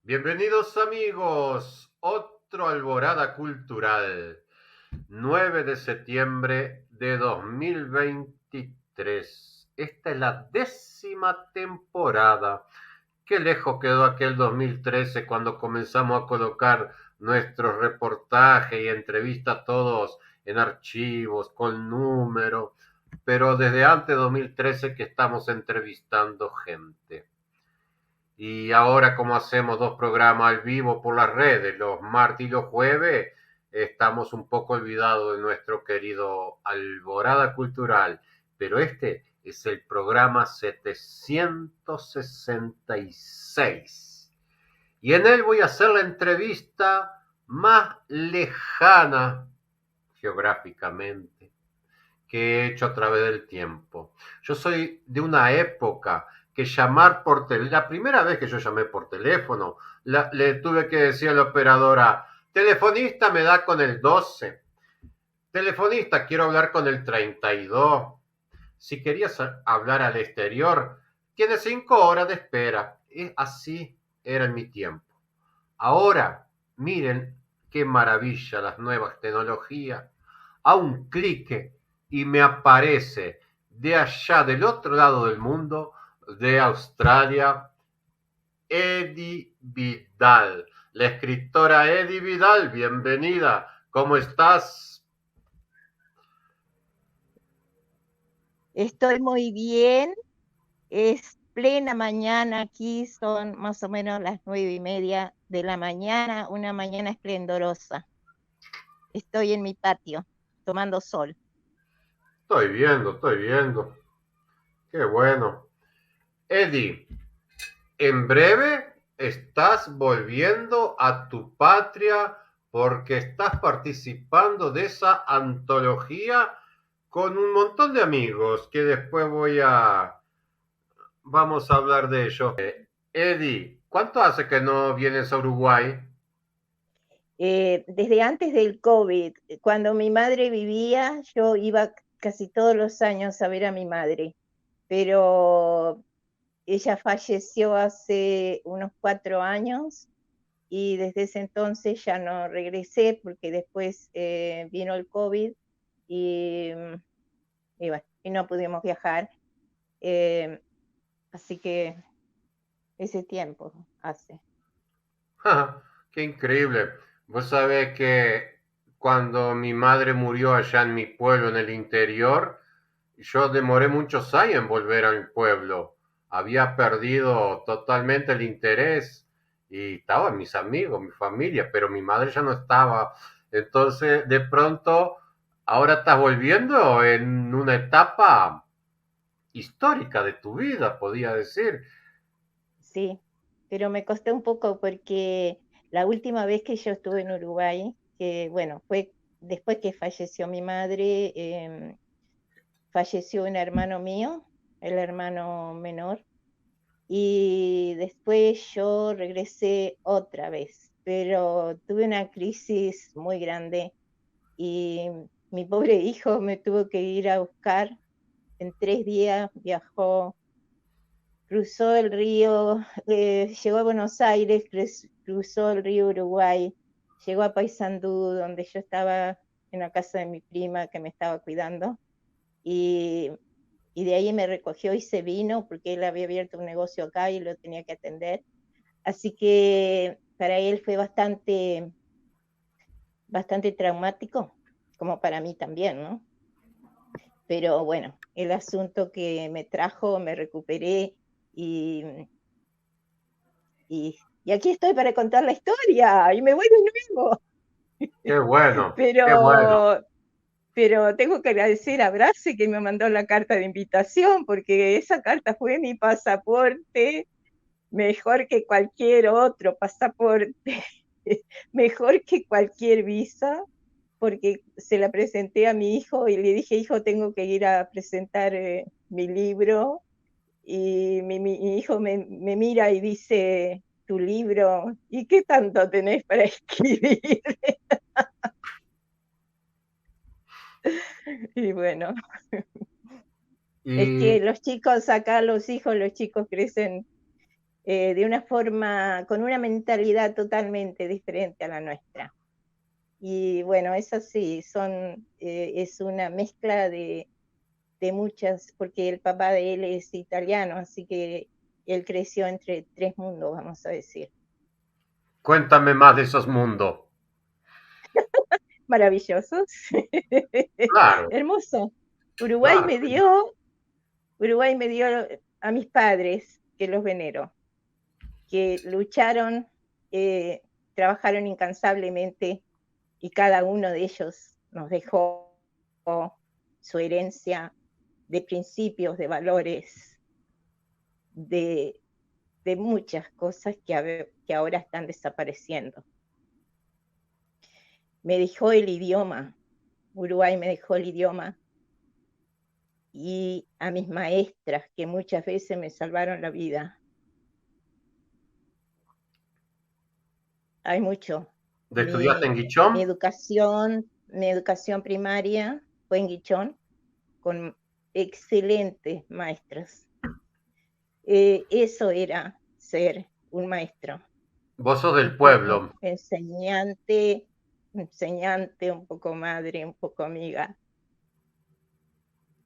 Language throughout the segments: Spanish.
Bienvenidos amigos, otro Alborada Cultural, 9 de septiembre de 2023. Esta es la 10ª temporada. Qué lejos quedó aquel 2013 cuando comenzamos a colocar nuestros reportajes y entrevistas todos en archivos, con números, pero desde antes de 2013 que estamos entrevistando gente. Y ahora como hacemos dos programas al vivo por las redes, los martes y los jueves, estamos un poco olvidados de nuestro querido Alborada Cultural. Pero este es el programa 766. Y en él voy a hacer la entrevista más lejana geográficamente que he hecho a través del tiempo. Yo soy de una época que llamar por teléfono, la primera vez que yo llamé por teléfono, le tuve que decir a la operadora, telefonista me da con el 12, telefonista quiero hablar con el 32, si querías hablar al exterior, tiene 5 horas de espera. Así era en mi tiempo. Ahora, miren qué maravilla las nuevas tecnologías. A un clic y me aparece de allá del otro lado del mundo, de Australia, Eddie Vidal. La escritora Eddie Vidal, bienvenida. ¿Cómo estás? Estoy muy bien, es plena mañana aquí, son más o menos las 9:30 de la mañana, una mañana esplendorosa. Estoy en mi patio, tomando sol. Estoy viendo. Qué bueno. Eddie, en breve estás volviendo a tu patria porque estás participando de esa antología con un montón de amigos que después vamos a hablar de ello. Eddie, ¿cuánto hace que no vienes a Uruguay? Desde antes del COVID, cuando mi madre vivía, yo iba casi todos los años a ver a mi madre, pero ella falleció hace unos 4 años y desde ese entonces ya no regresé porque después vino el COVID y, bueno, y no pudimos viajar. Eh, Así que ese tiempo hace. Qué increíble. Vos sabés que cuando mi madre murió allá en mi pueblo, en el interior, yo demoré muchos años en volver a mi pueblo. Había perdido totalmente el interés y estaban mis amigos, mi familia, pero mi madre ya no estaba. Entonces, de pronto, ahora estás volviendo en una etapa histórica de tu vida, podía decir. Sí, pero me costó un poco porque la última vez que yo estuve en Uruguay, que bueno, fue después que falleció mi madre, falleció un hermano mío, el hermano menor, y después yo regresé otra vez, pero tuve una crisis muy grande y mi pobre hijo me tuvo que ir a buscar. En 3 días viajó, cruzó el río, llegó a Buenos Aires, cruzó el río Uruguay, llegó a Paysandú, donde yo estaba en la casa de mi prima que me estaba cuidando, y, y de ahí me recogió y se vino porque él había abierto un negocio acá y lo tenía que atender. Así que para él fue bastante traumático, como para mí también, ¿no? Pero bueno, el asunto que me trajo, me recuperé y, y aquí estoy para contar la historia y me voy de nuevo. Qué bueno, qué bueno. Pero, pero tengo que agradecer a Brace que me mandó la carta de invitación porque esa carta fue mi pasaporte, mejor que cualquier otro pasaporte, mejor que cualquier visa, porque se la presenté a mi hijo y le dije, hijo, tengo que ir a presentar mi libro. Y mi hijo me mira y dice, tu libro, ¿y qué tanto tenés para escribir? Y bueno, es que Y los chicos acá, los hijos, los chicos crecen de una forma, con una mentalidad totalmente diferente a la nuestra. Y bueno, es así, es una mezcla de muchas, porque el papá de él es italiano, así que él creció entre tres mundos, vamos a decir. Cuéntame más de esos mundos. Maravillosos. Claro, Hermoso. Uruguay claro. me dio, Uruguay me dio a mis padres, que los venero, que lucharon, trabajaron incansablemente y cada uno de ellos nos dejó su herencia de principios, de valores, de, de muchas cosas que ahora están desapareciendo. Me dejó el idioma, Uruguay me dejó el idioma y a mis maestras que muchas veces me salvaron la vida. Hay mucho. ¿Estudiaste en Mi, Guichón? mi educación primaria fue en Guichón con excelentes maestras. Eso era ser un maestro, Vos sos del un poco pueblo. enseñante, un poco madre, un poco amiga,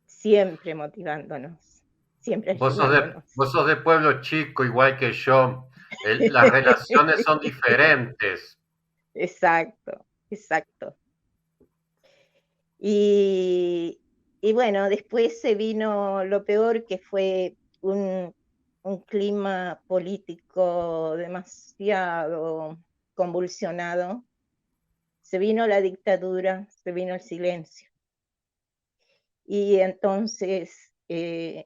siempre motivándonos, siempre ayudándonos. Vos sos de pueblo chico, igual que yo. Las relaciones son diferentes. Exacto, exacto. Y, y bueno, después se vino lo peor, que fue un clima político demasiado convulsionado. Se vino la dictadura, se vino el silencio. Y entonces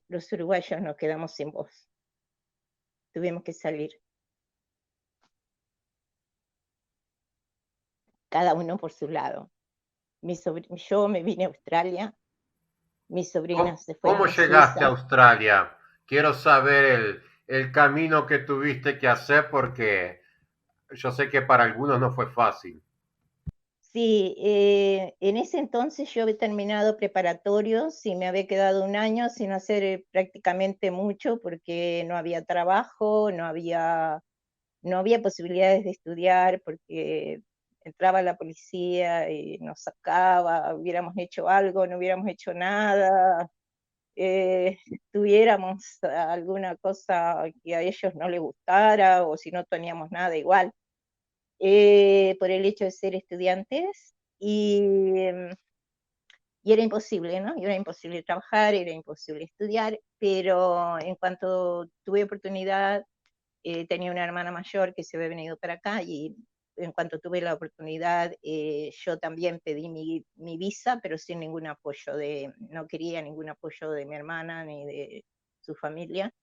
los uruguayos nos quedamos sin voz. Tuvimos que salir, cada uno por su lado. Yo me vine a Australia, mis sobrinas se ¿Cómo fueron a llegaste a Suiza. Australia? Quiero saber el camino que tuviste que hacer porque yo sé que para algunos no fue fácil. Sí, en ese entonces yo había terminado preparatorios y me había quedado un año sin hacer prácticamente mucho porque no había trabajo, no había posibilidades de estudiar porque entraba la policía y nos sacaba, hubiéramos hecho algo, no hubiéramos hecho nada, tuviéramos alguna cosa que a ellos no les gustara o si no teníamos nada igual, por el hecho de ser estudiantes y era imposible, ¿no? Y era imposible trabajar, era imposible estudiar, pero en cuanto tuve oportunidad, tenía una hermana mayor que se había venido para acá y en cuanto tuve la oportunidad, yo también pedí mi visa, pero sin ningún apoyo no quería ningún apoyo de mi hermana ni de su familia.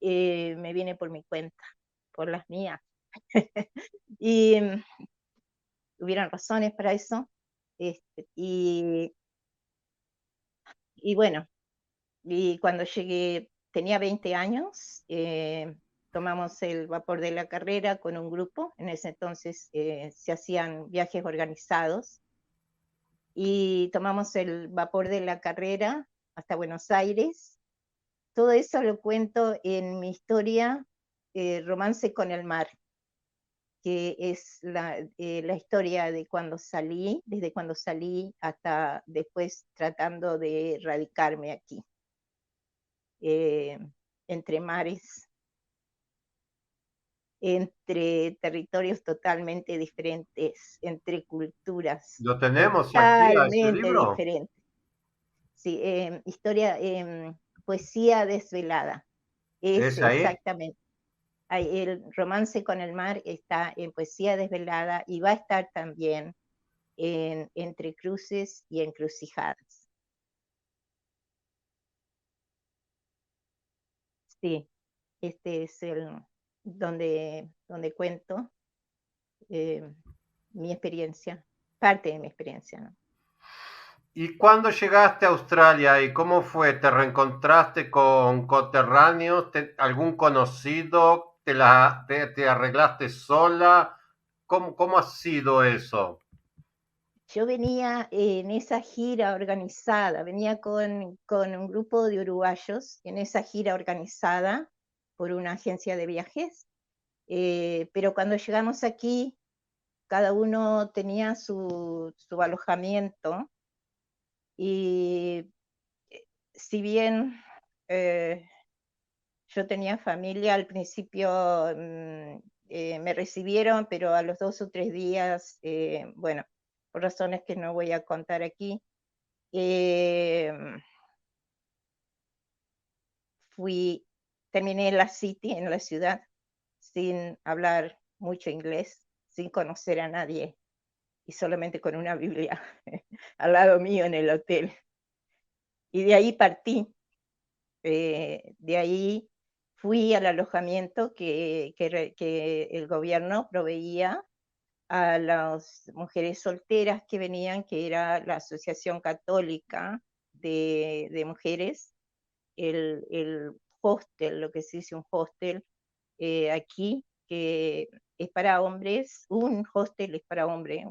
Me vine por mi cuenta, por las mías. y hubieron razones para eso. Este, y bueno, y cuando llegué, tenía 20 años, tomamos el vapor de la carrera con un grupo, en ese entonces se hacían viajes organizados, y tomamos el vapor de la carrera hasta Buenos Aires. Todo eso lo cuento en mi historia, Romance con el Mar, que es la historia de cuando salí, desde cuando salí hasta después tratando de radicarme aquí. Eh, entre mares, entre territorios totalmente diferentes, entre culturas ¿Lo tenemos aquí a ese totalmente libro? diferentes. Sí, poesía desvelada, es ¿Es ahí? exactamente. El romance con el mar está en Poesía desvelada y va a estar también en Entre cruces y encrucijadas. Sí, este es el donde cuento eh, mi experiencia, parte de mi experiencia, ¿no? ¿Y cuándo llegaste a Australia y cómo fue? ¿Te reencontraste con coterráneos? ¿Algún conocido? ¿Te arreglaste sola? ¿Cómo ha sido eso? Yo venía en esa gira organizada, venía con un grupo de uruguayos en esa gira organizada por una agencia de viajes, pero cuando llegamos aquí, cada uno tenía su alojamiento y si bien yo tenía familia al principio, me recibieron, pero a los 2 o 3 días, bueno, por razones que no voy a contar aquí, eh, fui, terminé en la city, en la ciudad, sin hablar mucho inglés, sin conocer a nadie y solamente con una Biblia al lado mío en el hotel. Y de ahí partí, de ahí fui al alojamiento que el gobierno proveía a las mujeres solteras que venían, que era la Asociación Católica de Mujeres, el hostel, lo que se dice un hostel, aquí, que es para hombres, un hostel es para hombres,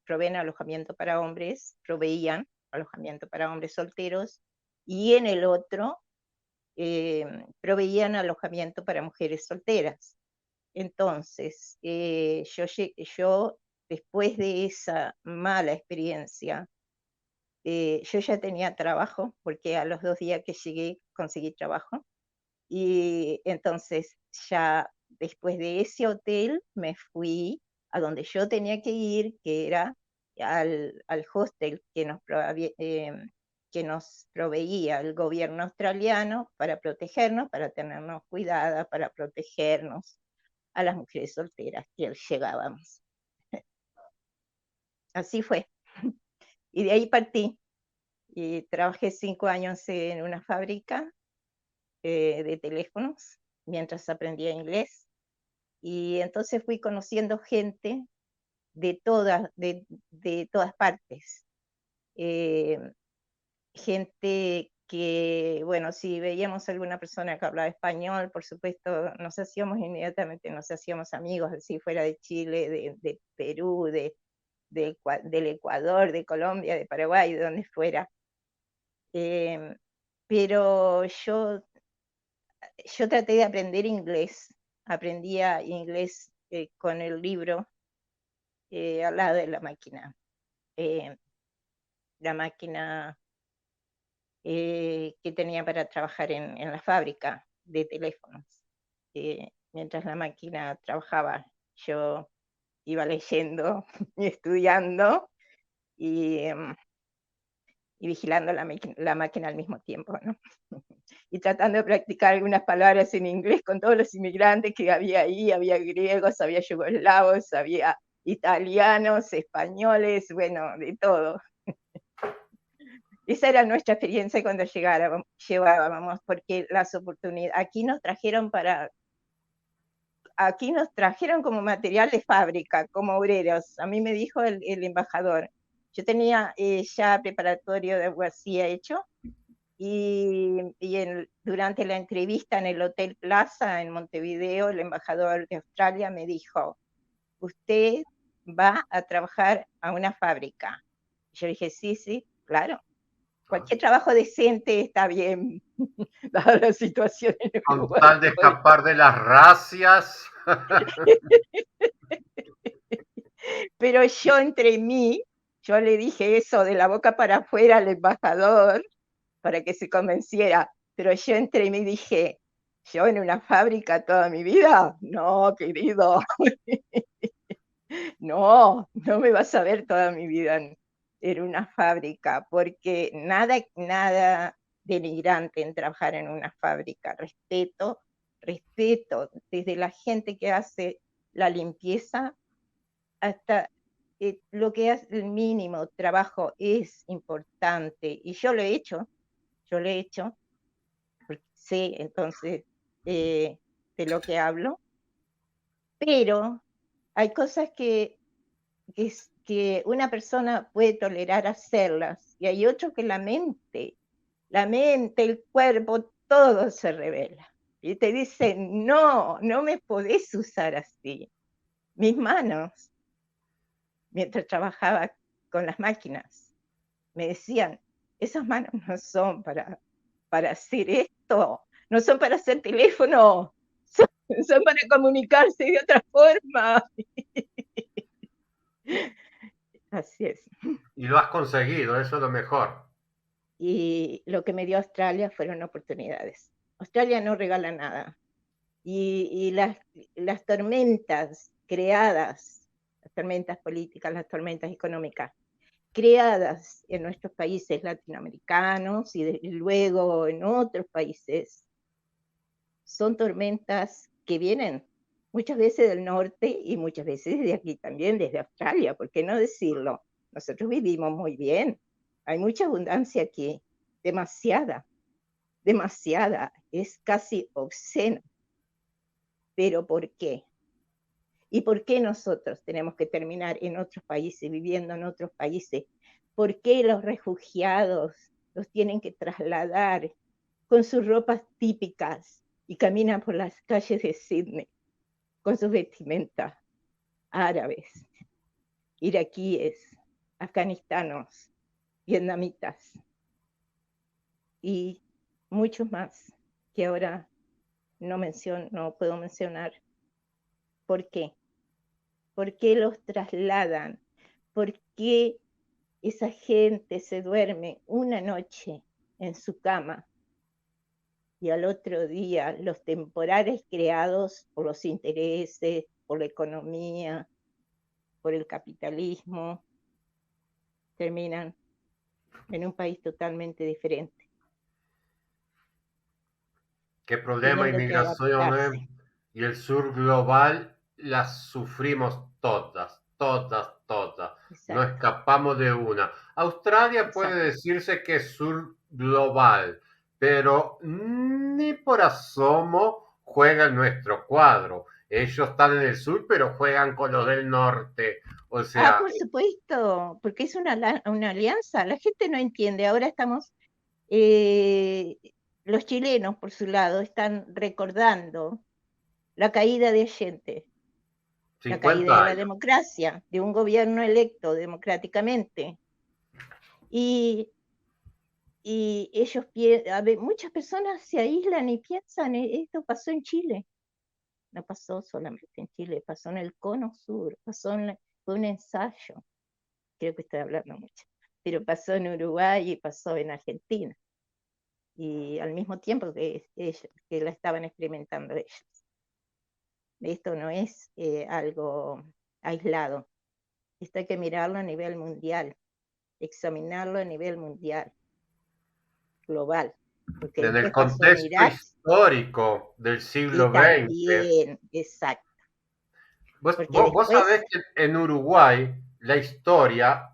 proveen alojamiento para hombres, proveían alojamiento para hombres solteros, y en el otro proveían alojamiento para mujeres solteras. Entonces, yo, después de esa mala experiencia, yo ya tenía trabajo, porque a los 2 días que llegué conseguí trabajo, y entonces ya después de ese hotel me fui a donde yo tenía que ir, que era al hostel que nos proveía el gobierno australiano para protegernos, para tenernos cuidadas, para protegernos a las mujeres solteras que llegábamos. Así fue. Y de ahí partí. Y trabajé 5 años en una fábrica de teléfonos mientras aprendía inglés. Y entonces fui conociendo gente de todas partes. Eh, Gente que, bueno, si veíamos a alguna persona que hablaba español, por supuesto, inmediatamente nos hacíamos amigos, así fuera de Chile, de Perú, del Ecuador, de Colombia, de Paraguay, de donde fuera. Pero yo traté de aprender inglés, aprendía inglés con el libro al lado de eh, la máquina que tenía para trabajar en la fábrica de teléfonos. Mientras la máquina trabajaba, yo iba leyendo y estudiando y, y vigilando la máquina al mismo tiempo, ¿no? Y tratando de practicar algunas palabras en inglés con todos los inmigrantes que había ahí, había griegos, había yugoslavos, había italianos, españoles, bueno, de todo. Esa era nuestra experiencia cuando llegábamos, porque las oportunidades, aquí nos trajeron como material de fábrica, como obreros. A mí me dijo el embajador, yo tenía ya preparatorio de abogacía hecho, y durante la entrevista en el Hotel Plaza en Montevideo, el embajador de Australia me dijo, usted va a trabajar a una fábrica. Yo dije, sí, sí, claro. Cualquier trabajo decente está bien, dada la situación en el Con lugar tal de estoy. escapar de las racias. Pero yo entre mí, yo le dije eso de la boca para afuera al embajador para que se convenciera, pero yo entre mí dije, yo en una fábrica toda mi vida, no, querido, no, no me vas a ver toda mi vida en una fábrica, porque nada denigrante en trabajar en una fábrica. Respeto, desde la gente que hace la limpieza hasta lo que es el mínimo trabajo es importante. Y yo lo he hecho, porque sé entonces de lo que hablo, pero hay cosas que una persona puede tolerar hacerlas y hay otro que la mente, el cuerpo, todo se revela. Y te dice, no, no me podés usar así. Mis manos, mientras trabajaba con las máquinas, me decían, esas manos no son para hacer esto, no son para hacer teléfono, son para comunicarse de otra forma. Así es. Y lo has conseguido, eso es lo mejor. Y lo que me dio Australia fueron oportunidades. Australia no regala nada. Y las tormentas creadas, las tormentas políticas, las tormentas económicas, creadas en nuestros países latinoamericanos y luego en otros países, son tormentas que vienen muchas veces del norte y muchas veces desde aquí también, desde Australia, ¿por qué no decirlo? Nosotros vivimos muy bien, hay mucha abundancia aquí, demasiada, demasiada, es casi obsceno. ¿Pero por qué? ¿Y por qué nosotros tenemos que terminar en otros países, viviendo en otros países? ¿Por qué los refugiados los tienen que trasladar con sus ropas típicas y caminan por las calles de Sydney con sus vestimentas árabes, iraquíes, afganistanos, vietnamitas y muchos más que ahora no puedo mencionar? ¿Por qué? ¿Por qué los trasladan? ¿Por qué esa gente se duerme una noche en su cama y al otro día los temporales creados por los intereses, por la economía, por el capitalismo, terminan en un país totalmente diferente, ¿Qué problema teniendo que inmigración adaptarse? y el sur global las sufrimos todas, todas, todas. No Exacto, escapamos de una. Australia puede exacto. decirse que es sur global, pero ni por asomo juega en nuestro cuadro. Ellos están en el sur, pero juegan con los del norte. O Ah, sea, por supuesto, porque es una alianza. La gente no entiende. Ahora estamos, eh, los chilenos, por su lado, están recordando la caída de Allende, la caída 50 de la años. democracia, de un gobierno electo democráticamente. Y, y ellos, muchas personas se aíslan y piensan, esto pasó en Chile. No pasó solamente en Chile, pasó en el Cono Sur, fue un ensayo, creo que estoy hablando mucho, pero pasó en Uruguay y pasó en Argentina, y al mismo tiempo que la estaban experimentando ellos. Esto no es algo aislado, esto hay que mirarlo a nivel mundial, examinarlo a nivel mundial, global, porque En el después pasó en contexto Irak histórico del y siglo XX. también, exacto, porque Vos sabés después, que en Uruguay la historia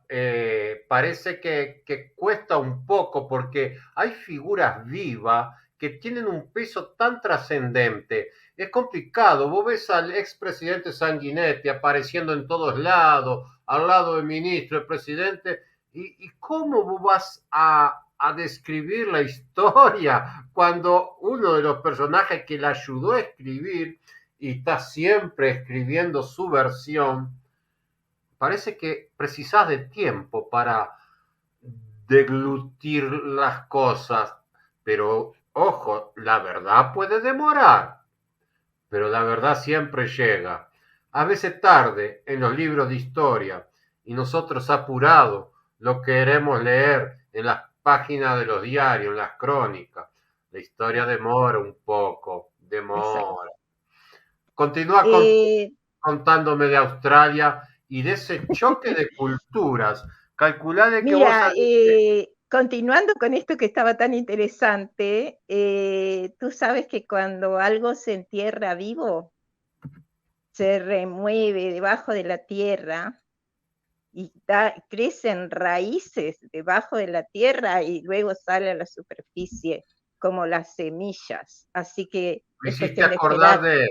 parece que cuesta un poco porque hay figuras vivas que tienen un peso tan trascendente. Es complicado. Vos ves al expresidente Sanguinetti apareciendo en todos lados, al lado del ministro, el presidente, y cómo vos vas a describir la historia cuando uno de los personajes que la ayudó a escribir y está siempre escribiendo su versión, parece que precisas de tiempo para deglutir las cosas. Pero, ojo, la verdad puede demorar, pero la verdad siempre llega. A veces tarde en los libros de historia y nosotros apurado lo queremos leer en las páginas de los diarios, en las crónicas. La historia demora un poco, exacto. demora. Continúa Eh, contándome de Australia y de ese choque de culturas. Calculá de que vos Mira, saliste. continuando con esto que estaba tan interesante, tú sabes que cuando algo se entierra vivo, se remueve debajo de la tierra y crecen raíces debajo de la tierra y luego sale a la superficie como las semillas. Así que Me es hiciste cuestión de acordar esperar. de,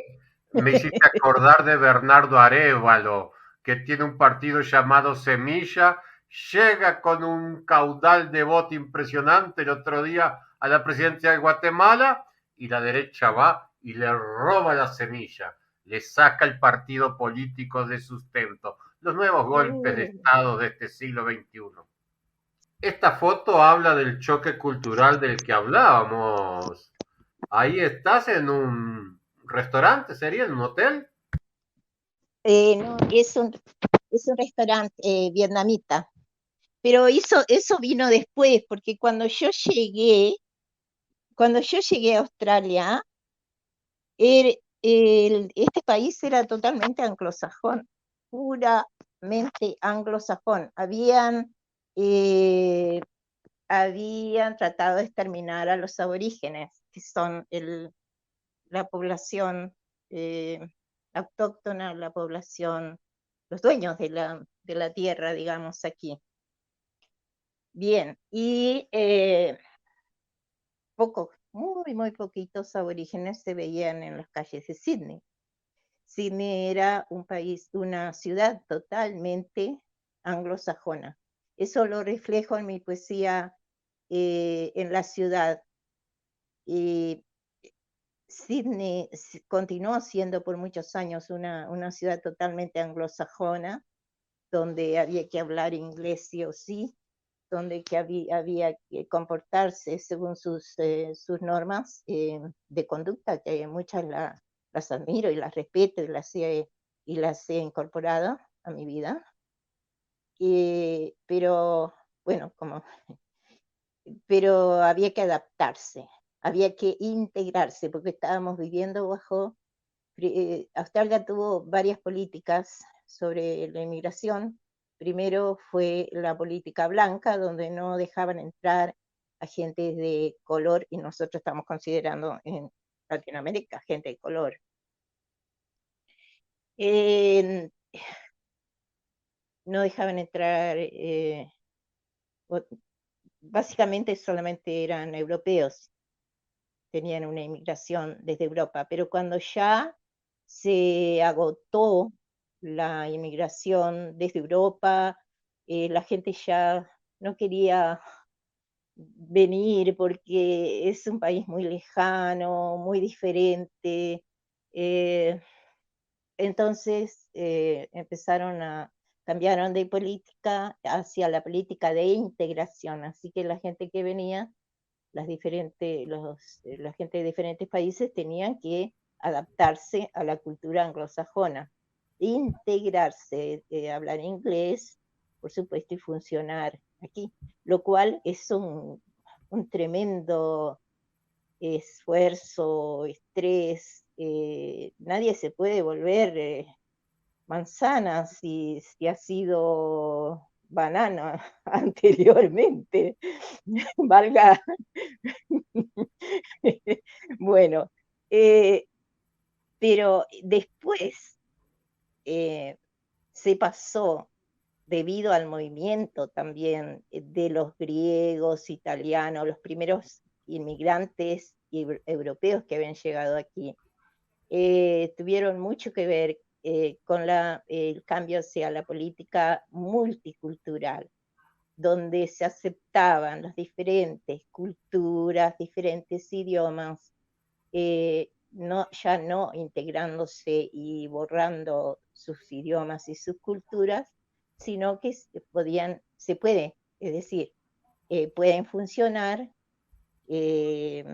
me hiciste acordar de Bernardo Arévalo, que tiene un partido llamado Semilla, llega con un caudal de voto impresionante el otro día a la presidencia de Guatemala y la derecha va y le roba la semilla, le saca el partido político de sustento, los nuevos golpes de Estado de este siglo XXI. Esta foto habla del choque cultural del que hablábamos, Ahí estás en un restaurante, sería en un hotel. No, es un restaurante vietnamita, pero eso vino después, porque cuando yo llegué a Australia, este país era totalmente anglosajón, puramente anglosajón. Eh, habían tratado de exterminar a los aborígenes, que son la población eh, autóctona, la población, los dueños de la tierra, digamos, aquí. Bien, y muy poquitos aborígenes se veían en las calles de Sydney. Sydney era un país, una ciudad totalmente anglosajona. Eso lo reflejo en mi poesía en la ciudad. Y Sydney continuó siendo por muchos años una ciudad totalmente anglosajona, donde había que hablar inglés sí o sí, donde que había que comportarse según sus normas de conducta, que muchas las admiro y las respeto y las he incorporado a mi vida. Pero bueno, pero había que adaptarse, había que integrarse, porque estábamos viviendo Australia tuvo varias políticas sobre la inmigración. Primero fue la política blanca, donde no dejaban entrar a gente de color, y nosotros estamos considerando en Latinoamérica gente de color. Eh, no dejaban entrar, básicamente solamente eran europeos, tenían una inmigración desde Europa, pero cuando ya se agotó la inmigración desde Europa, la gente ya no quería venir porque es un país muy lejano, muy diferente. eh, entonces cambiaron de política hacia la política de integración, así que la gente que venía la gente de diferentes países tenían que adaptarse a la cultura anglosajona, integrarse, hablar inglés, por supuesto, y funcionar aquí, lo cual es un tremendo esfuerzo, estrés. Nadie se puede volver manzana si ha sido banana anteriormente, valga. Bueno, eh, pero después eh, se pasó, debido al movimiento también de los griegos, italianos, los primeros inmigrantes europeos que habían llegado aquí, tuvieron mucho que ver con el cambio hacia la política multicultural, donde se aceptaban las diferentes culturas, diferentes idiomas, ya no integrándose y borrando sus idiomas y sus culturas, sino que se puede, es decir, pueden funcionar eh,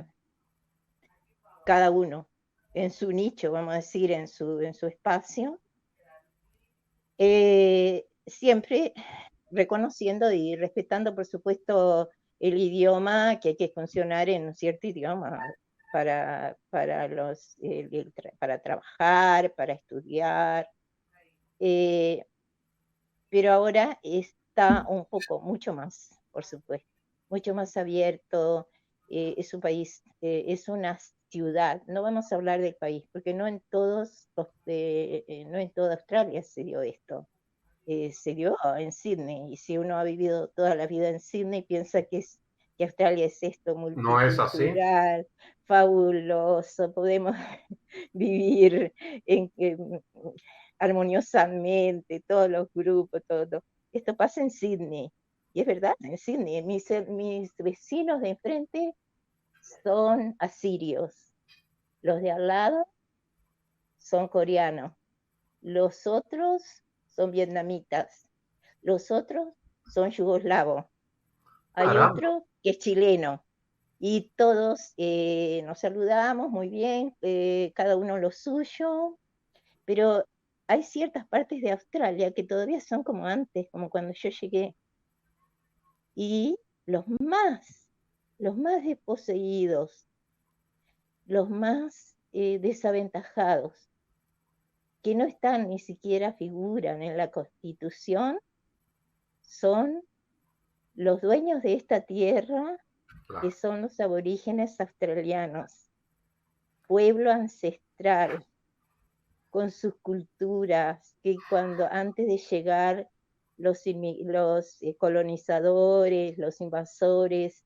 cada uno en su nicho, vamos a decir, en su espacio, siempre reconociendo y respetando, por supuesto, el idioma, que hay que funcionar en un cierto idioma para trabajar, para estudiar, eh, pero ahora está un poco, mucho más, por supuesto, mucho más abierto. Es un país, es una ciudad. No vamos a hablar del país, porque no en toda Australia se dio esto. Se dio en Sydney, y si uno ha vivido toda la vida en Sydney, piensa que Australia es esto, No es así. multicultural, fabuloso, podemos vivir armoniosamente, todos los grupos, todo. Esto pasa en Sydney, y es verdad, en Sydney. Mis vecinos de enfrente son asirios, los de al lado son coreanos, los otros son vietnamitas, los otros son yugoslavos, hay Caramba. otro que es chileno, y todos nos saludamos muy bien, cada uno lo suyo, pero hay ciertas partes de Australia que todavía son como antes, como cuando yo llegué, y los más desposeídos, los más desaventajados, que no están ni siquiera figuran en la Constitución, son los dueños de esta tierra, que Claro. son los aborígenes australianos, pueblo ancestral, con sus culturas, que cuando antes de llegar los colonizadores, los invasores,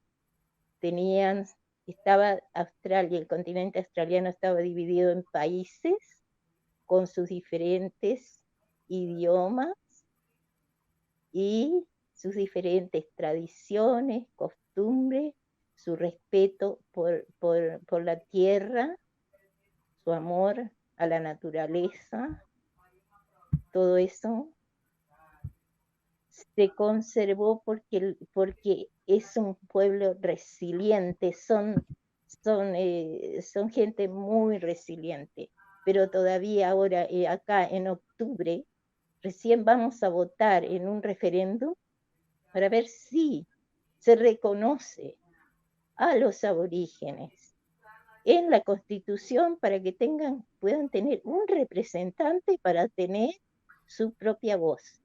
tenían, estaba Australia, el continente australiano estaba dividido en países con sus diferentes idiomas y sus diferentes tradiciones, costumbres, su respeto por la tierra, su amor a la naturaleza, todo eso se conservó porque es un pueblo resiliente, son gente muy resiliente, pero todavía ahora, acá en octubre, recién vamos a votar en un referéndum para ver si se reconoce a los aborígenes en la Constitución para que puedan tener un representante para tener su propia voz.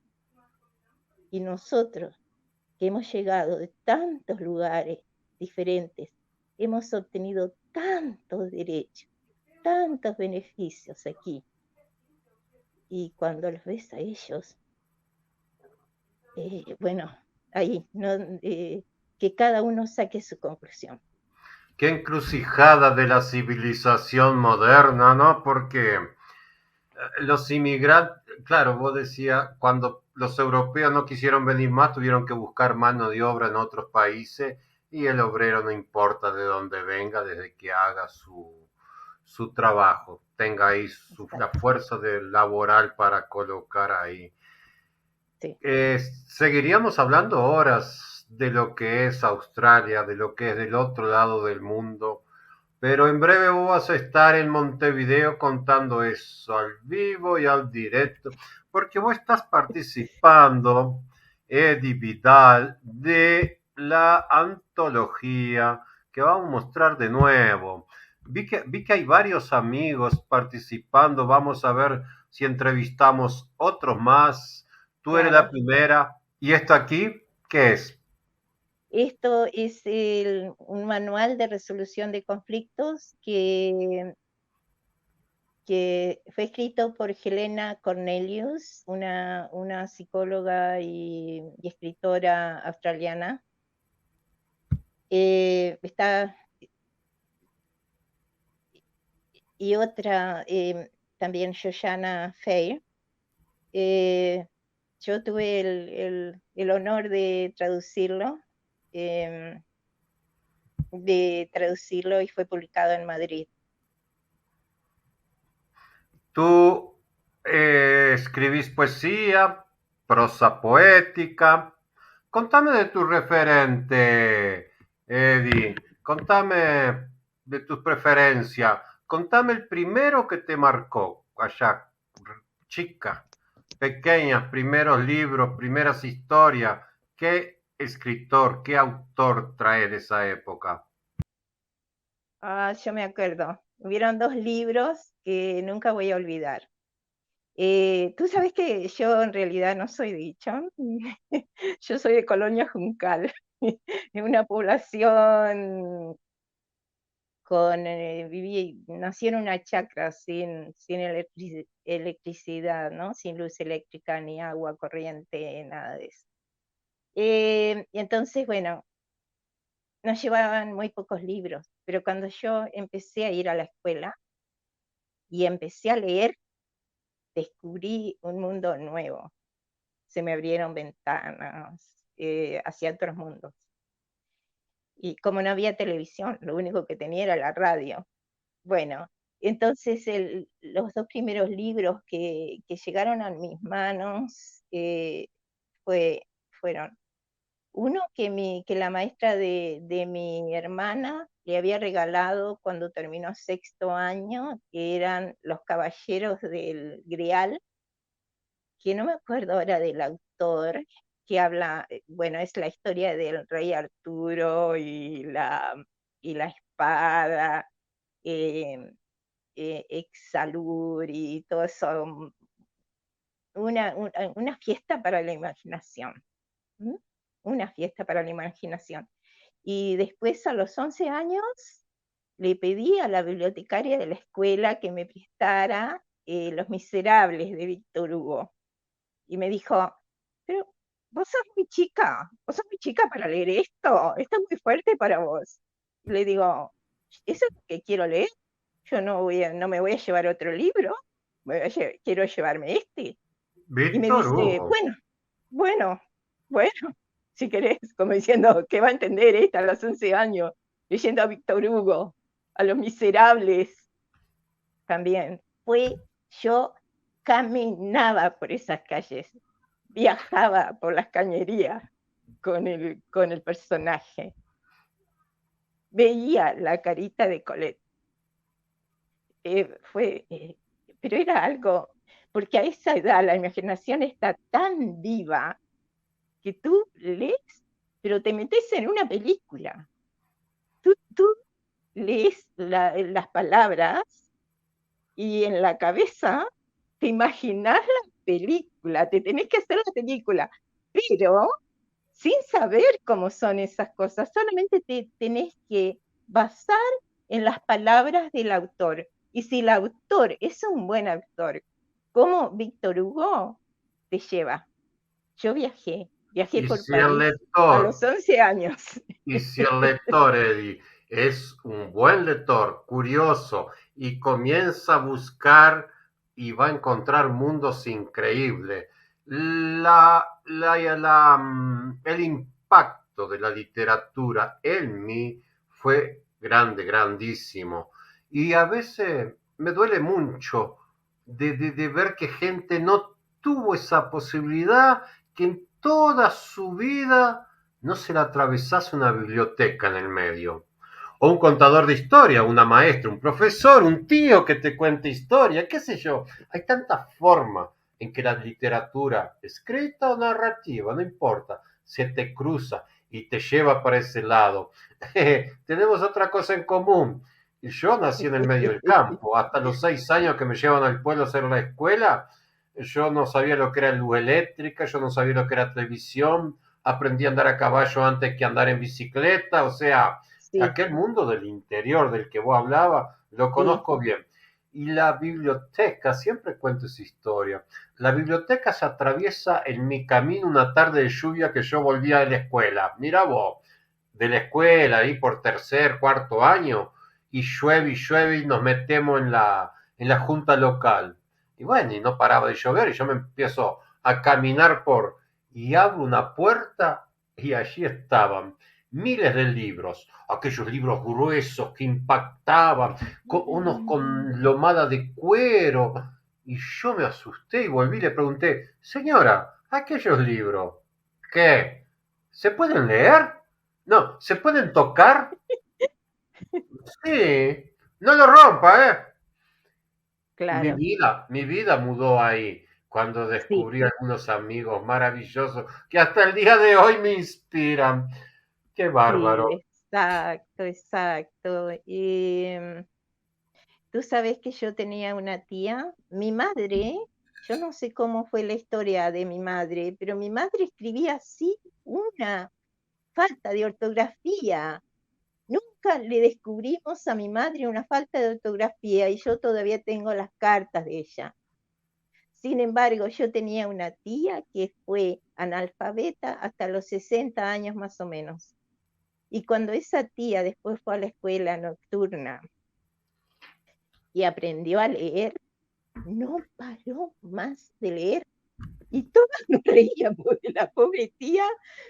Y nosotros, que hemos llegado de tantos lugares diferentes, hemos obtenido tantos derechos, tantos beneficios aquí. Y cuando los ves a ellos, bueno, ahí, no, que cada uno saque su conclusión. Qué encrucijada de la civilización moderna, ¿no? Porque los inmigrantes, claro, vos decías, cuando los europeos no quisieron venir más, tuvieron que buscar mano de obra en otros países y el obrero no importa de dónde venga, desde que haga su trabajo, tenga ahí la Exacto, fuerza de laboral para colocar ahí. sí. Seguiríamos hablando horas de lo que es Australia, de lo que es del otro lado del mundo, pero en breve vos vas a estar en Montevideo contando eso al vivo y al directo, porque vos estás participando, Eddie Vidal, de la antología que vamos a mostrar de nuevo. Vi que hay varios amigos participando, vamos a ver si entrevistamos otros más. Tú eres la Claro. primera. ¿Y esto aquí qué es? Esto es un manual de resolución de conflictos que fue escrito por Helena Cornelius, una psicóloga y escritora australiana. Está, y otra, también Shoshana Fair. Eh, yo tuve el honor eh, de traducirlo y fue publicado en Madrid. Tú escribís poesía, prosa poética. Contame de tu referente, Eddie. Contame de tus preferencias. Contame el primero que te marcó allá, chica, pequeñas, primeros libros, primeras historias. ¿Qué escritor, qué autor trae de esa época? Ah, yo me acuerdo. Hubieron dos libros que nunca voy a olvidar. Tú sabes que yo en realidad no soy de Ichón, yo soy de Colonia Juncal, de una población nací en una chacra sin electricidad, ¿no? Sin luz eléctrica, ni agua corriente, nada de eso. Y entonces, bueno, nos llevaban muy pocos libros, pero cuando yo empecé a ir a la escuela y empecé a leer, descubrí un mundo nuevo. Se me abrieron ventanas hacia otros mundos. Y como no había televisión, lo único que tenía era la radio. Bueno, entonces los dos primeros libros que llegaron a mis manos fueron Uno que la maestra de mi hermana le había regalado cuando terminó sexto año, que eran Los Caballeros del Grial, que no me acuerdo ahora del autor, que habla, bueno, es la historia del rey Arturo y la espada, eh, Excalibur y todo eso, una fiesta para la imaginación. ¿Mm? Una fiesta para la imaginación. Y después, a los 11 años, le pedí a la bibliotecaria de la escuela que me prestara Los Miserables de Víctor Hugo. Y me dijo, pero vos sos muy chica para leer esto es muy fuerte para vos. Y le digo, ¿eso es lo que quiero leer? Yo no me voy a llevar otro libro, quiero llevarme este. Y me Víctor dice, Hugo. bueno, bueno, si querés, como diciendo, ¿qué va a entender esta a los 11 años? Leyendo a Víctor Hugo, a Los Miserables también. Yo caminaba por esas calles, viajaba por las cañerías con el personaje, veía la carita de Colette. Fue, pero era algo, porque a esa edad la imaginación está tan viva que tú lees, pero te metes en una película. Tú lees las palabras y en la cabeza te imaginas la película, te tenés que hacer la película, pero sin saber cómo son esas cosas, solamente te tenés que basar en las palabras del autor. Y si el autor es un buen autor, como Víctor Hugo, te lleva. Yo viajé Y por si el París a lector los 11 años. Y si el lector, Eddie, es un buen lector, curioso, y comienza a buscar y va a encontrar mundos increíbles, el impacto de la literatura en mí fue grande, grandísimo. Y a veces me duele mucho de ver que gente no tuvo esa posibilidad, que en toda su vida no se le atravesase una biblioteca en el medio. O un contador de historia, una maestra, un profesor, un tío que te cuente historia, qué sé yo. Hay tantas formas en que la literatura, escrita o narrativa, no importa, se te cruza y te lleva para ese lado. Tenemos otra cosa en común. Yo nací en el medio del campo. Hasta los 6 años que me llevan al pueblo a hacer la escuela, yo no sabía lo que era luz eléctrica, yo no sabía lo que era televisión, aprendí a andar a caballo antes que andar en bicicleta, o sea, Sí, aquel mundo del interior del que vos hablabas, lo sí. conozco bien. Y la biblioteca, siempre cuento esa historia, la biblioteca se atraviesa en mi camino una tarde de lluvia que yo volvía de la escuela. Mira vos, de la escuela, ahí por tercer, cuarto año, y llueve y nos metemos en la junta local. Y bueno, y no paraba de llover y yo me empiezo a caminar y abro una puerta y allí estaban miles de libros, aquellos libros gruesos que impactaban, unos con lomada de cuero. Y yo me asusté y volví y le pregunté, señora, aquellos libros, ¿qué? ¿Se pueden leer? No, ¿se pueden tocar? Sí, no lo rompa, ¿eh? Claro, Mi vida mudó ahí cuando sí, descubrí algunos amigos maravillosos que hasta el día de hoy me inspiran. Qué sí, bárbaro. exacto, exacto. Y tú sabes que yo tenía una tía, mi madre, yo no sé cómo fue la historia de mi madre, pero mi madre escribía así una falta de ortografía. Nunca le descubrimos a mi madre una falta de ortografía y yo todavía tengo las cartas de ella. Sin embargo, yo tenía una tía que fue analfabeta hasta los 60 años más o menos. Y cuando esa tía después fue a la escuela nocturna y aprendió a leer, no paró más de leer. Y todos nos reíamos de la pobre tía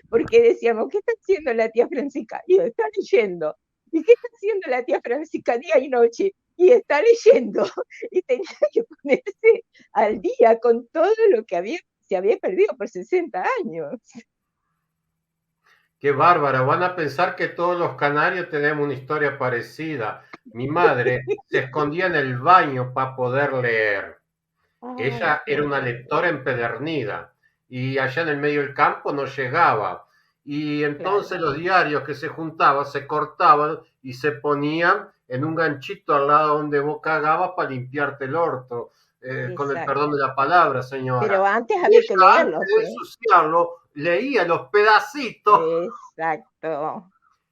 porque decíamos, ¿qué está haciendo la tía Francisca? Y está leyendo. ¿Y qué está haciendo la tía Francisca día y noche? Y está leyendo. Y tenía que ponerse al día con todo lo que se había perdido por 60 años. Qué bárbara, van a pensar que todos los canarios tenemos una historia parecida. Mi madre se escondía en el baño para poder leer. Ay, Ella era una claro, lectora empedernida y allá en el medio del campo no llegaba. Y claro, entonces los diarios que se juntaban se cortaban y se ponían en un ganchito al lado donde vos cagabas para limpiarte el orto, con el perdón exacto. de la palabra, señora. Pero antes Y había que ella, antes leerlos, de ¿eh? ensuciarlo, leía los pedacitos. Exacto.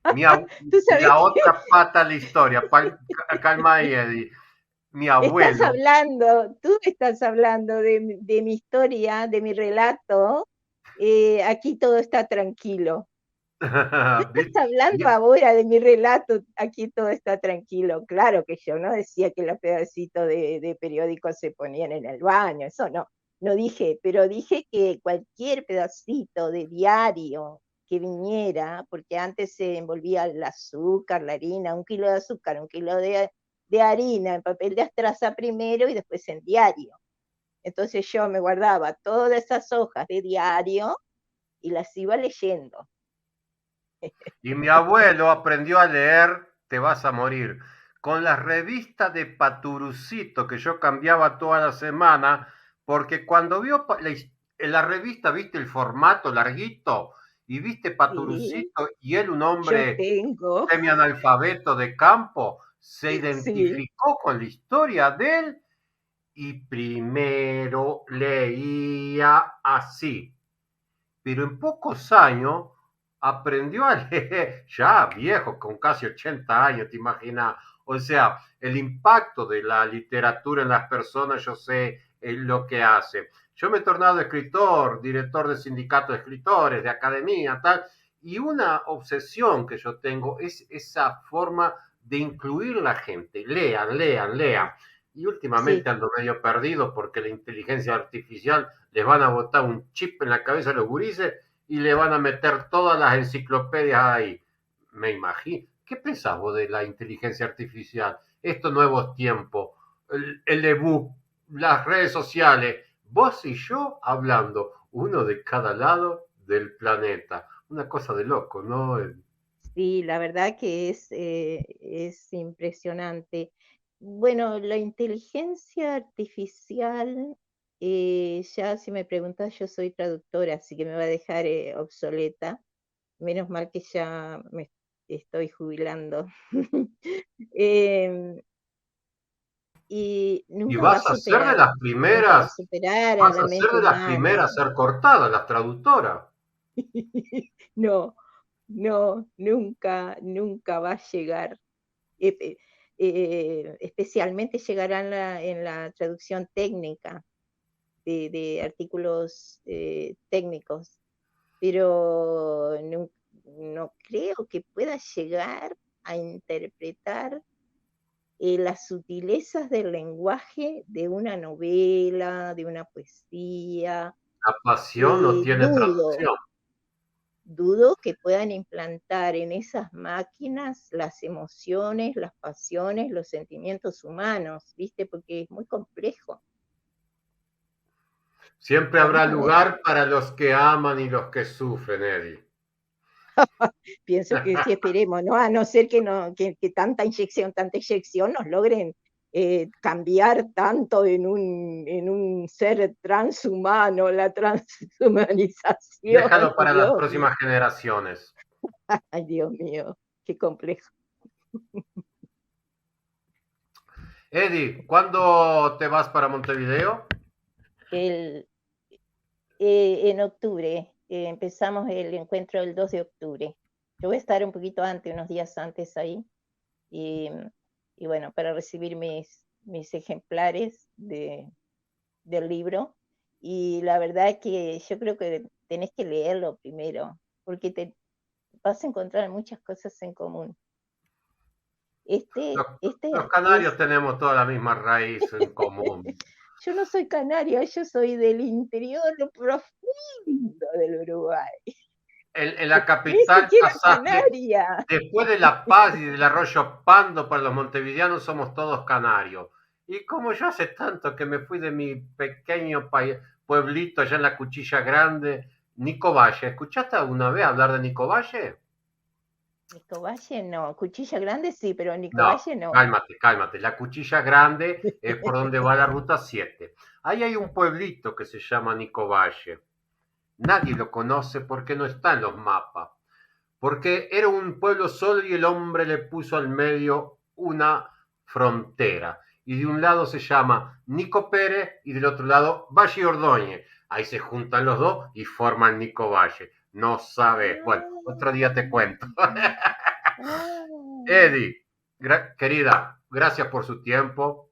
Mi ab- Tú y sabes la que otra pata de la historia, calma ahí, Eddie. Mi estás abuelo, hablando, tú estás hablando de mi historia, de mi relato. Aquí todo está tranquilo. ¿viste? Estás hablando ahora de mi relato, aquí todo está tranquilo. Claro que yo no decía que los pedacitos de periódico se ponían en el baño, eso no, no dije, pero dije que cualquier pedacito de diario que viniera, porque antes se envolvía el azúcar, la harina, 1 kilo de azúcar, 1 kilo de harina en papel de astraza primero y después en diario. Entonces yo me guardaba todas esas hojas de diario y las iba leyendo. Y mi abuelo aprendió a leer Te vas a morir. Con las revistas de Paturucito que yo cambiaba toda la semana, porque cuando vio en la revista, viste el formato larguito, y viste Sí, Paturucito, y él, un yo hombre tengo. semianalfabeto de campo, se Sí, identificó con la historia de él y primero leía así, pero en pocos años aprendió a leer, ya viejo, con casi 80 años, te imaginas. O sea, el impacto de la literatura en las personas, yo sé lo que hace. Yo me he tornado escritor, director de sindicato de escritores, de academia, tal, y una obsesión que yo tengo es esa forma de incluir la gente. Lean, lean, lean. Y últimamente sí, ando medio perdido porque la inteligencia artificial les van a botar un chip en la cabeza a los gurises y le van a meter todas las enciclopedias ahí. Me imagino. ¿Qué pensás vos de la inteligencia artificial? Estos nuevos tiempos, el ebook, las redes sociales, vos y yo hablando, uno de cada lado del planeta. Una cosa de loco, ¿no? sí, la verdad que es impresionante. Bueno, la inteligencia artificial, ya si me preguntas, yo soy traductora, así que me va a dejar obsoleta. Menos mal que ya me estoy jubilando. Em, y Y nunca va a superar, nunca va a superar a vas la a ser mente de las humana. primeras a ser cortadas, las traductoras. No, no, nunca, nunca va a llegar. Especialmente llegará en la traducción técnica de artículos técnicos, pero no, no creo que pueda llegar a interpretar las sutilezas del lenguaje de una novela, de una poesía. La pasión no tiene Dudo, traducción. dudo que puedan implantar en esas máquinas las emociones, las pasiones, los sentimientos humanos, ¿viste? Porque es muy complejo. Siempre Vamos habrá a ver. lugar para los que aman y los que sufren, Eddie. Pienso que sí, esperemos, ¿no? A no ser que, no, que tanta inyección nos logren cambiar tanto en un ser transhumano, la transhumanización. Déjalo para las Dios mío, próximas generaciones. ay, Dios mío, qué complejo. Eddie, ¿cuándo te vas para Montevideo? El, en octubre, empezamos el encuentro el 2 de octubre. Yo voy a estar un poquito antes, unos días antes ahí, y, y bueno, para recibir mis ejemplares del libro. Y la verdad es que yo creo que tenés que leerlo primero, porque te vas a encontrar muchas cosas en común. Los, los Este canarios es, tenemos toda la misma raíz en común. yo no soy canaria, yo soy del interior profundo del Uruguay, En la ni capital siquiera pasaje, canaria. después de La Paz y del Arroyo Pando, para los montevideanos somos todos canarios. Y como yo hace tanto que me fui de mi pequeño pueblito allá en la Cuchilla Grande, Nico Valle. ¿Escuchaste alguna vez hablar de Nico Valle? Nico Valle no, Cuchilla Grande sí, pero Nico No, Valle no. cálmate, cálmate. La Cuchilla Grande es por donde va la ruta 7. Ahí hay un pueblito que se llama Nico Valle. Nadie lo conoce porque no está en los mapas. Porque era un pueblo solo y el hombre le puso al medio una frontera. Y de un lado se llama Nico Pérez y del otro lado Valle Ordóñez. Ahí se juntan los dos y forman Nico Valle. No sabes. Bueno, otro día te cuento. Ah, Eddie, querida, gracias por su tiempo.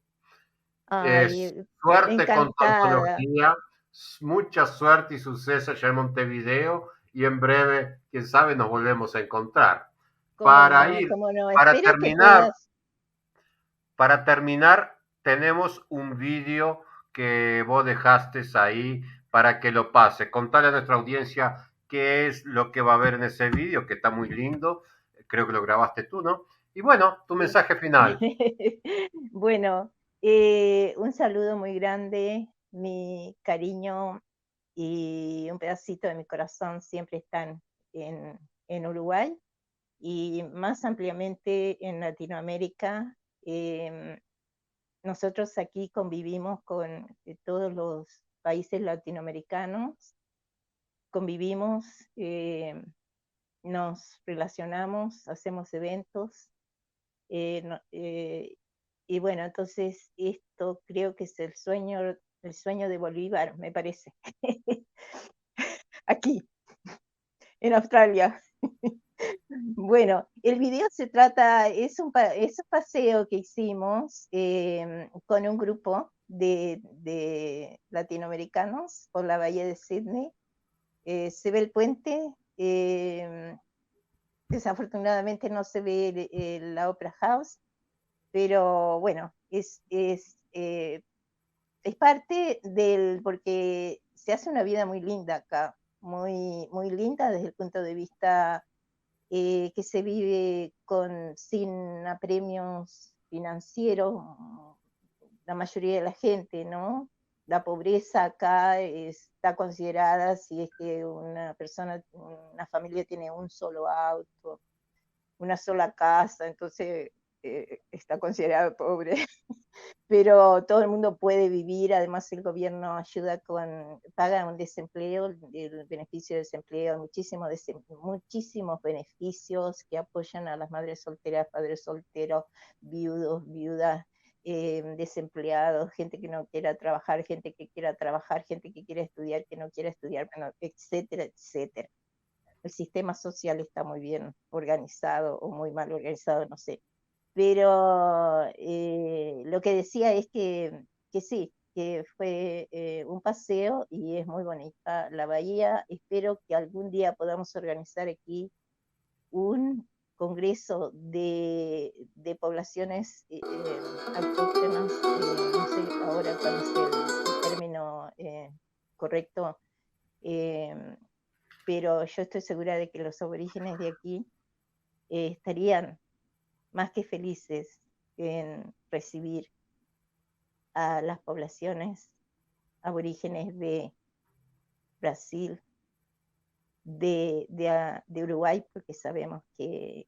ay, Suerte con tu encantada. antología. Mucha suerte y suceso allá en Montevideo. Y en breve, quién sabe, nos volvemos a encontrar. Cómo Para no, ir, cómo no. para Espero que terminar, puedas. para terminar, tenemos un vídeo que vos dejaste ahí para que lo pase. Contale a nuestra audiencia qué es lo que va a ver en ese vídeo, que está muy lindo. Creo que lo grabaste tú, ¿no? Y bueno, tu Sí. mensaje final. Bueno, un saludo muy grande, mi cariño y un pedacito de mi corazón siempre están en Uruguay y más ampliamente en Latinoamérica. Nosotros aquí convivimos con todos los países latinoamericanos, convivimos, nos relacionamos, hacemos eventos. No, y bueno, entonces esto creo que es el sueño de Bolívar, me parece, aquí, en Australia. Bueno, el video se trata, es un paseo que hicimos con un grupo de latinoamericanos por la bahía de Sydney. Se ve el puente, desafortunadamente no se ve la Opera House, pero bueno, es parte porque se hace una vida muy linda acá, muy, muy linda desde el punto de vista que se vive sin apremios financieros, la mayoría de la gente, ¿no? La pobreza acá está considerada si es que una familia tiene un solo auto, una sola casa, entonces está considerado pobre. Pero todo el mundo puede vivir, además el gobierno paga un desempleo, el beneficio de desempleo, muchísimos beneficios que apoyan a las madres solteras, padres solteros, viudos, viudas, desempleados, gente que no quiera trabajar, gente que quiera trabajar, gente que quiera estudiar, que no quiera estudiar, bueno, etcétera, etcétera. El sistema social está muy bien organizado o muy mal organizado, no sé. Pero lo que decía es que sí, que fue un paseo y es muy bonita la bahía. Espero que algún día podamos organizar aquí un congreso de poblaciones autóctonas, no sé ahora cuál es el término correcto, eh, pero yo estoy segura de que los aborígenes de aquí estarían más que felices en recibir a las poblaciones aborígenes de Brasil, de Uruguay, porque sabemos que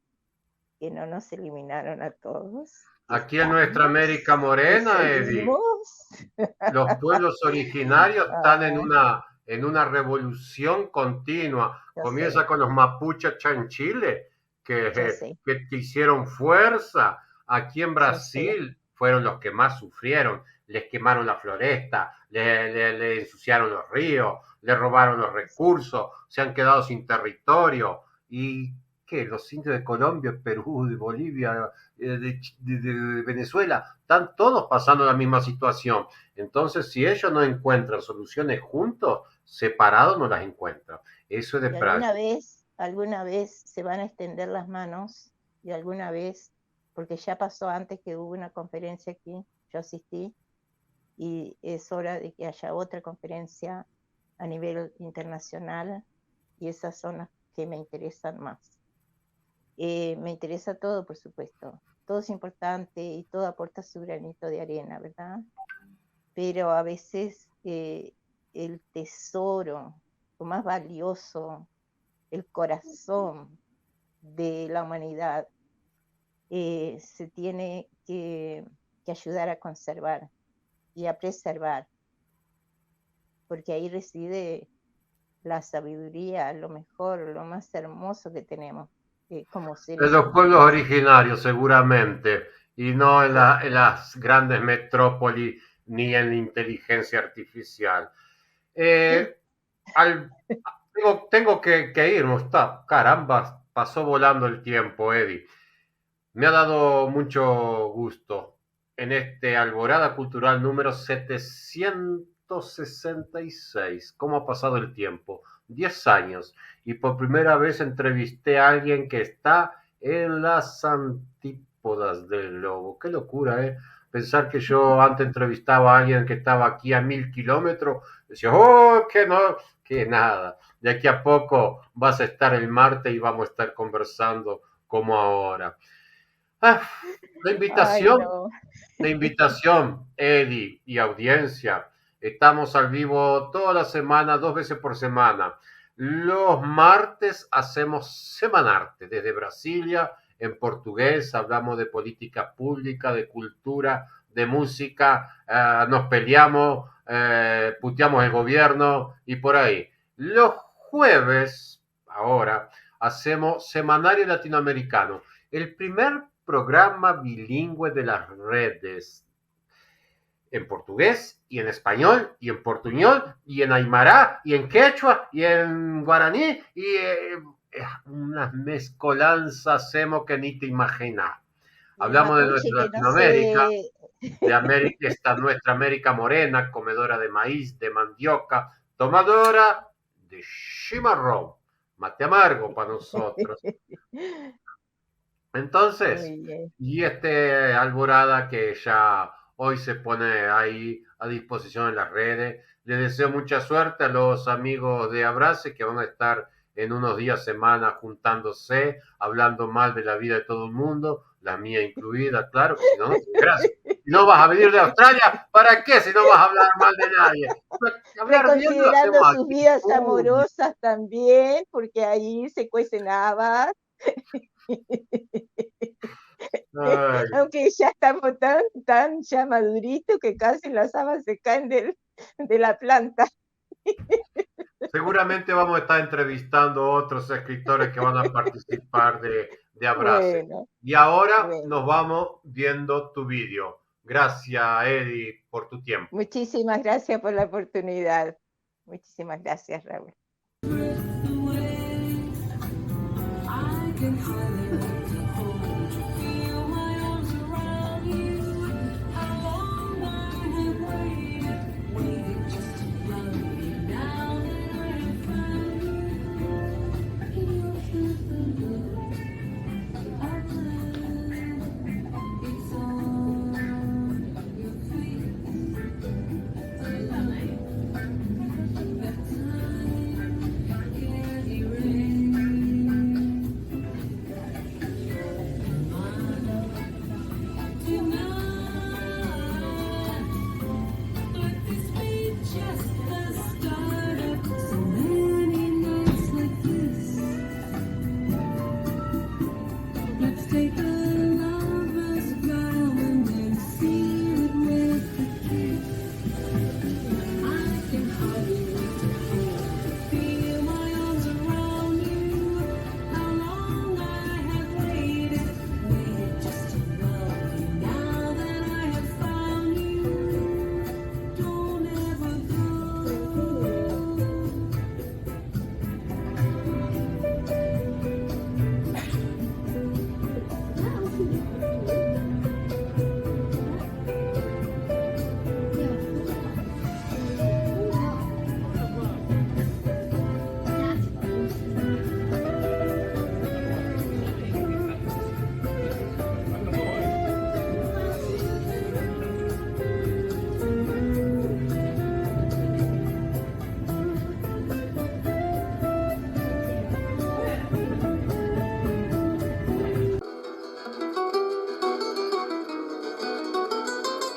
no nos eliminaron a todos, que Aquí en nuestra estamos, América que Morena, Eddie, seguimos. los pueblos originarios están Ah, en una revolución continua. yo Comienza sé, con los mapuches acá en Chile, yo sé, que hicieron fuerza. Aquí en yo sé. Brasil fueron los que más sufrieron. Les quemaron la floresta, le ensuciaron los ríos, le robaron los recursos, se han quedado sin territorio. ¿Y qué? Los indios de Colombia, Perú, de Bolivia, de Venezuela, están todos pasando la misma situación. Entonces, si ellos no encuentran soluciones juntos, separados no las encuentran. Eso es de Y práctica. alguna vez se van a extender las manos y alguna vez, porque ya pasó antes que hubo una conferencia aquí, yo asistí, y es hora de que haya otra conferencia a nivel internacional y esas son las que me interesan más. Me interesa todo, por supuesto, todo es importante y todo aporta su granito de arena, ¿verdad? Pero a veces el tesoro lo más valioso, el corazón de la humanidad, se tiene que ayudar a conservar y a preservar, porque ahí reside la sabiduría, lo mejor, lo más hermoso que tenemos como En seres los pueblos humanos. originarios, seguramente, y no en, Sí. en las grandes metrópolis ni en la inteligencia artificial. Eh, al, tengo que irme, está, caramba, pasó volando el tiempo, Eddie. Me ha dado mucho gusto en este Alborada Cultural número 766. ¿Cómo ha pasado el tiempo? 10 años. Y por primera vez entrevisté a alguien que está en las antípodas del lobo. Qué locura, ¿eh? Pensar que yo antes entrevistaba a alguien que estaba aquí a 1000 kilómetros. Decía, oh, que no, que nada. De aquí a poco vas a estar el martes y vamos a estar conversando como ahora. Ah, la Ay, invitación, no. la invitación, Eddie y audiencia. Estamos al vivo toda la semana, 2 veces por semana. Los martes hacemos Semanarte desde Brasilia, en portugués. Hablamos de política pública, de cultura, de música. Nos peleamos, puteamos el gobierno y por ahí. Los jueves, ahora, hacemos Semanario Latinoamericano, el primer programa bilingüe de las redes, en portugués y en español y en portuñol y en aymara y en quechua y en guaraní y unas mezcolanzas hacemos que ni te imaginas. Y el Hablamos de mapuche nuestra que no Latinoamérica, sé. de América, está nuestra América morena, comedora de maíz, de mandioca, tomadora de chimarrón, mate amargo para nosotros. Entonces, Muy bien. y este Alborada que ya hoy se pone ahí a disposición en las redes. Les deseo mucha suerte a los amigos de Abrace que van a estar en unos días, semanas, juntándose, hablando mal de la vida de todo el mundo, la mía incluida, claro, que si no, no tiene gracia. Si no vas a venir de Australia, ¿para qué? Si no vas a hablar mal de nadie. Hablar bien lo Reconsiderando hacemos sus aquí. vidas Uy, amorosas también, porque ahí se cuecen habas. ay. Aunque ya estamos tan ya maduritos que casi las habas se caen de la planta. Seguramente vamos a estar entrevistando a otros escritores que van a participar de Abrace. Bueno, Y ahora bueno. nos vamos viendo tu vídeo. Gracias, Eddie, por tu tiempo. Muchísimas gracias por la oportunidad. Muchísimas gracias, Raúl.